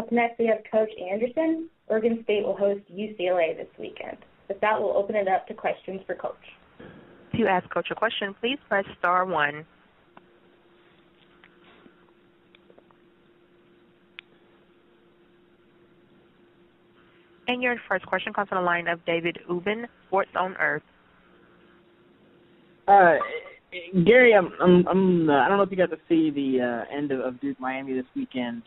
Up next, we have Coach Andersen. Oregon State will host UCLA this weekend. With that, we'll open it up to questions for Coach. To ask Coach a question, please press star 1. And your first question comes from the line of David Ubben, Sports on Earth. Gary, I don't know if you got to see the end of Duke Miami this weekend.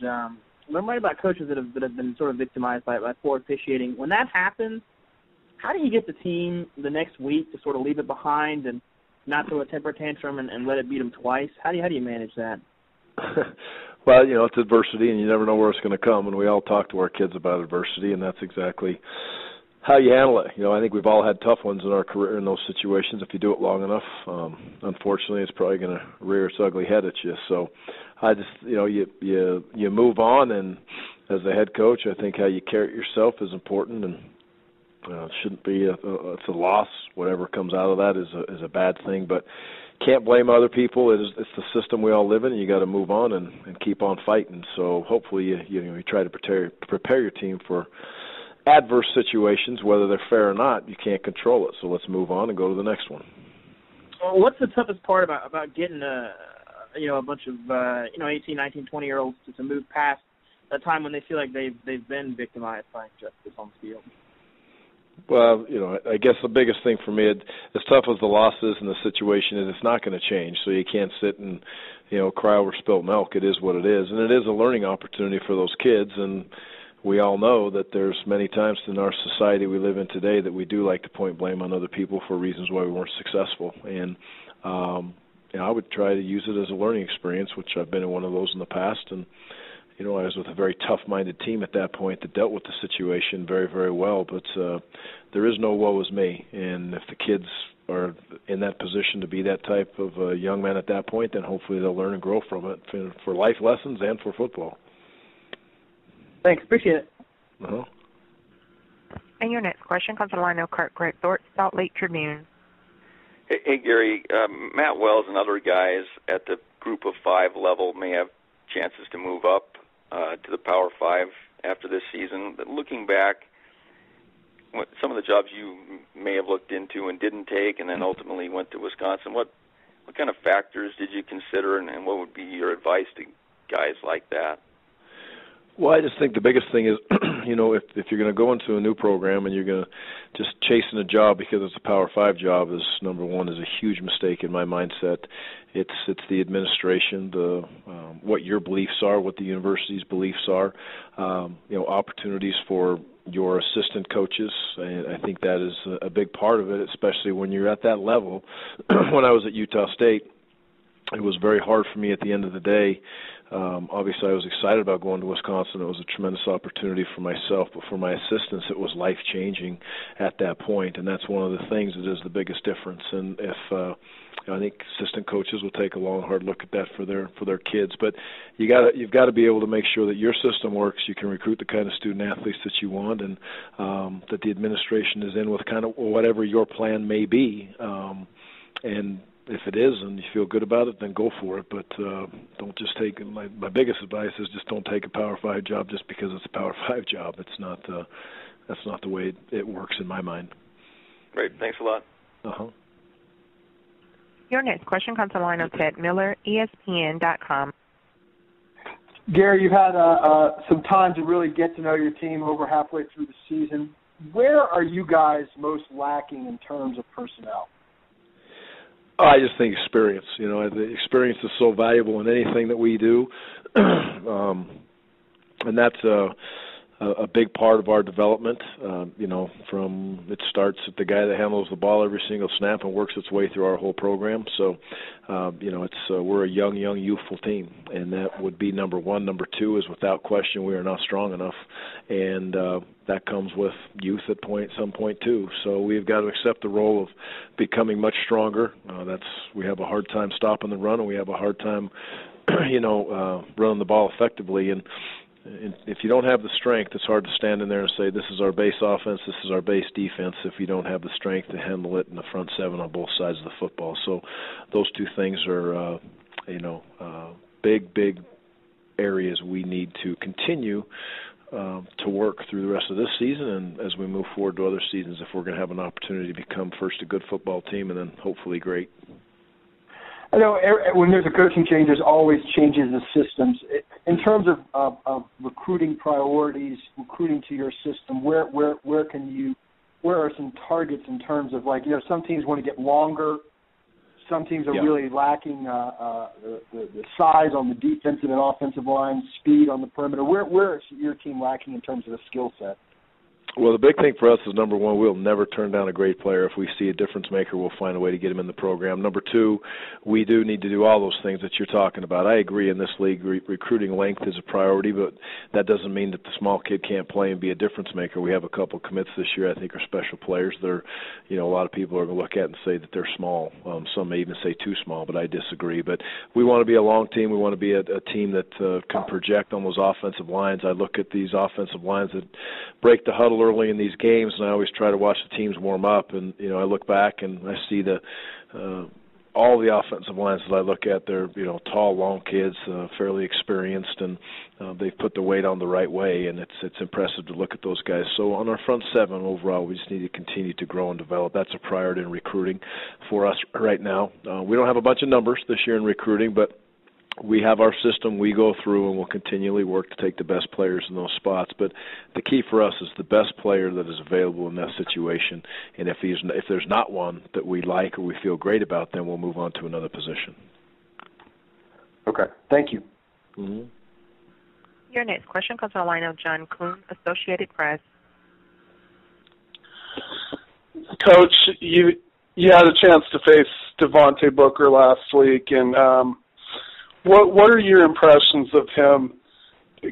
I'm writing about coaches that have been sort of victimized by poor officiating. When that happens, how do you get the team the next week to sort of leave it behind and not throw a temper tantrum and let it beat them twice? How do you manage that? Well, it's adversity, and you never know where it's going to come, and we all talk to our kids about adversity, and that's exactly how you handle it. I think we've all had tough ones in our career in those situations if you do it long enough. Unfortunately, it's probably going to rear its ugly head at you. So I just, you move on, and as a head coach, I think how you carry yourself is important, and it shouldn't be it's a loss. Whatever comes out of that is a bad thing, but can't blame other people. It's the system we all live in, and you got to move on and keep on fighting. So hopefully you try to prepare your team for adverse situations, whether they're fair or not. You can't control it, so let's move on and go to the next one. Well, what's the toughest part about getting a bunch of 18, 19, 20-year-olds to move past a time when they feel like they've been victimized by injustice on the field? Well, I guess the biggest thing for me, as tough as the loss is and the situation is, it's not going to change. So you can't sit and, cry over spilt milk. It is what it is. And it is a learning opportunity for those kids. And we all know that there's many times in our society we live in today that we do like to point blame on other people for reasons why we weren't successful. And I would try to use it as a learning experience, which I've been in one of those in the past. And I was with a very tough-minded team at that point that dealt with the situation very, very well. But there is no woe is me. And if the kids are in that position to be that type of a young man at that point, then hopefully they'll learn and grow from it for life lessons and for football. Thanks. Appreciate it. Uh-huh. And your next question comes from the line of Kirk Gregthorpe, Salt Lake Tribune. Hey Gary, Matt Wells and other guys at the Group of 5 level may have chances to move up to the Power 5 after this season. But looking back, some of the jobs you may have looked into and didn't take and then ultimately went to Wisconsin, what kind of factors did you consider, and what would be your advice to guys like that? Well, I just think the biggest thing is, if you're going to go into a new program and you're going to just chasing a job because it's a Power 5 job is, number one, is a huge mistake in my mindset. It's the administration, what your beliefs are, what the university's beliefs are, opportunities for your assistant coaches. And I think that is a big part of it, especially when you're at that level. When I was at Utah State, it was very hard for me at the end of the day. Obviously, I was excited about going to Wisconsin. It was a tremendous opportunity for myself, but for my assistants, it was life-changing at that point, and that's one of the things that is the biggest difference. And if I think assistant coaches will take a long, hard look at that for their kids, but you've got to be able to make sure that your system works. You can recruit the kind of student athletes that you want, and that the administration is in with kind of whatever your plan may be, and if it is and you feel good about it, then go for it. But don't just take it. My biggest advice is just don't take a Power 5 job just because it's a Power 5 job. It's not. That's not the way it works in my mind. Great. Thanks a lot. Uh-huh. Your next question comes from the line of Ted Miller, ESPN.com. Gary, you've had some time to really get to know your team over halfway through the season. Where are you guys most lacking in terms of personnel? I just think experience. The experience is so valuable in anything that we do, and that's a big part of our development. From it starts at the guy that handles the ball every single snap and works its way through our whole program. So, we're a young, youthful team, and that would be number one. Number two is, without question, we are not strong enough, and that comes with youth at some point too. So we've got to accept the role of becoming much stronger. We have a hard time stopping the run, and we have a hard time, running the ball effectively. And if you don't have the strength, it's hard to stand in there and say, this is our base offense, this is our base defense, if you don't have the strength to handle it in the front seven on both sides of the football. So those two things are, big areas we need to continue to work through the rest of this season and as we move forward to other seasons if we're going to have an opportunity to become first a good football team and then hopefully great. I know when there's a coaching change, there's always changes in systems. In terms of recruiting priorities, recruiting to your system, where are some targets in terms of, like, some teams want to get longer, some teams are really lacking the size on the defensive and offensive line, speed on the perimeter. Where is your team lacking in terms of the skill set? Well, the big thing for us is, number one, we'll never turn down a great player. If we see a difference maker, we'll find a way to get him in the program. Number two, we do need to do all those things that you're talking about. I agree in this league, recruiting length is a priority, but that doesn't mean that the small kid can't play and be a difference maker. We have a couple commits this year I think are special players. They're, a lot of people are going to look at and say that they're small. Some may even say too small, but I disagree. But we want to be a long team. We want to be a team that can project on those offensive lines. I look at these offensive lines that break the huddle early in these games, and I always try to watch the teams warm up. And I look back and I see all the offensive lines that I look at. They're tall, long kids, fairly experienced, and they've put the weight on the right way. And it's impressive to look at those guys. So on our front seven overall, we just need to continue to grow and develop. That's a priority in recruiting for us right now. We don't have a bunch of numbers this year in recruiting, but we have our system we go through, and we'll continually work to take the best players in those spots. But the key for us is the best player that is available in that situation. And if there's not one that we like or we feel great about, then we'll move on to another position. Okay. Thank you. Mm-hmm. Your next question comes on the line of John Kuhn, Associated Press. Coach, you had a chance to face Devontae Booker last week, and What are your impressions of him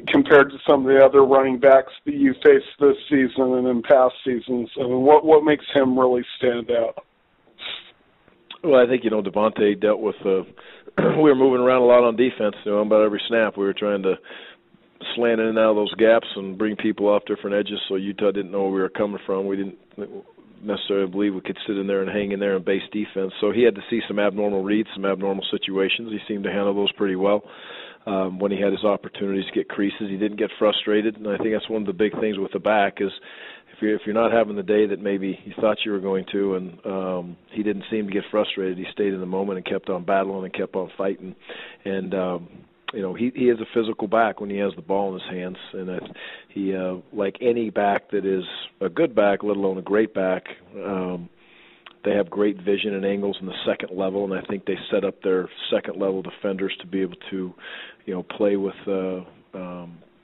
compared to some of the other running backs that you faced this season and in past seasons? I mean, what makes him really stand out? Well, I think, Devontae dealt with we were moving around a lot on defense, about every snap. We were trying to slant in and out of those gaps and bring people off different edges so Utah didn't know where we were coming from. We didn't necessarily believe we could sit in there and hang in there and base defense. So he had to see some abnormal reads, some abnormal situations. He seemed to handle those pretty well. When he had his opportunities to get creases, he didn't get frustrated. And I think that's one of the big things with the back is if you're not having the day that maybe you thought you were going to, and he didn't seem to get frustrated. He stayed in the moment and kept on battling and kept on fighting. And he is a physical back when he has the ball in his hands, and he like any back that is a good back, let alone a great back, they have great vision and angles in the second level, and I think they set up their second level defenders to be able to, play with to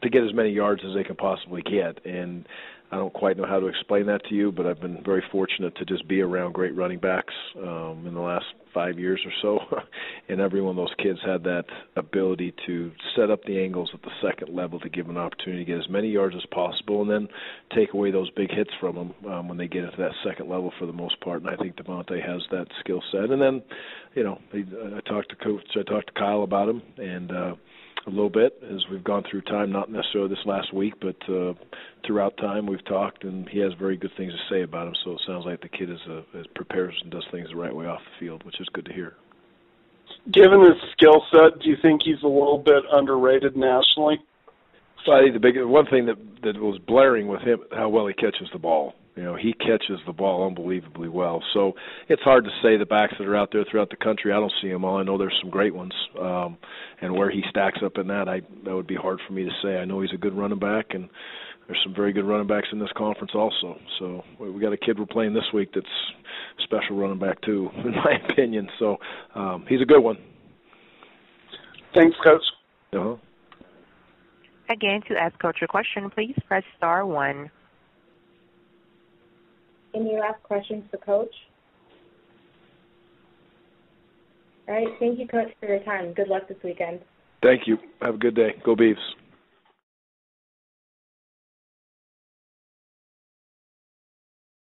get as many yards as they can possibly get. And I don't quite know how to explain that to you, but I've been very fortunate to just be around great running backs in the last 5 years or so, and every one of those kids had that ability to set up the angles at the second level to give them an opportunity to get as many yards as possible and then take away those big hits from them when they get into that second level for the most part. And I think Devontae has that skill set. And then, I talked to Kyle about him, and a little bit as we've gone through time, not necessarily this last week, but throughout time we've talked, and he has very good things to say about him. So it sounds like the kid is prepares and does things the right way off the field, which is good to hear. Given his skill set, do you think he's a little bit underrated nationally? So I think one thing that was blaring with him, how well he catches the ball. He catches the ball unbelievably well. So it's hard to say the backs that are out there throughout the country. I don't see them all. I know there's some great ones. And where he stacks up in that would be hard for me to say. I know he's a good running back, and there's some very good running backs in this conference also. So we got a kid we're playing this week that's a special running back too, in my opinion. So he's a good one. Thanks, Coach. Uh-huh. Again, to ask Coach a question, please press star 1. Any last questions for Coach? All right. Thank you, Coach, for your time. Good luck this weekend. Thank you. Have a good day. Go Beavs.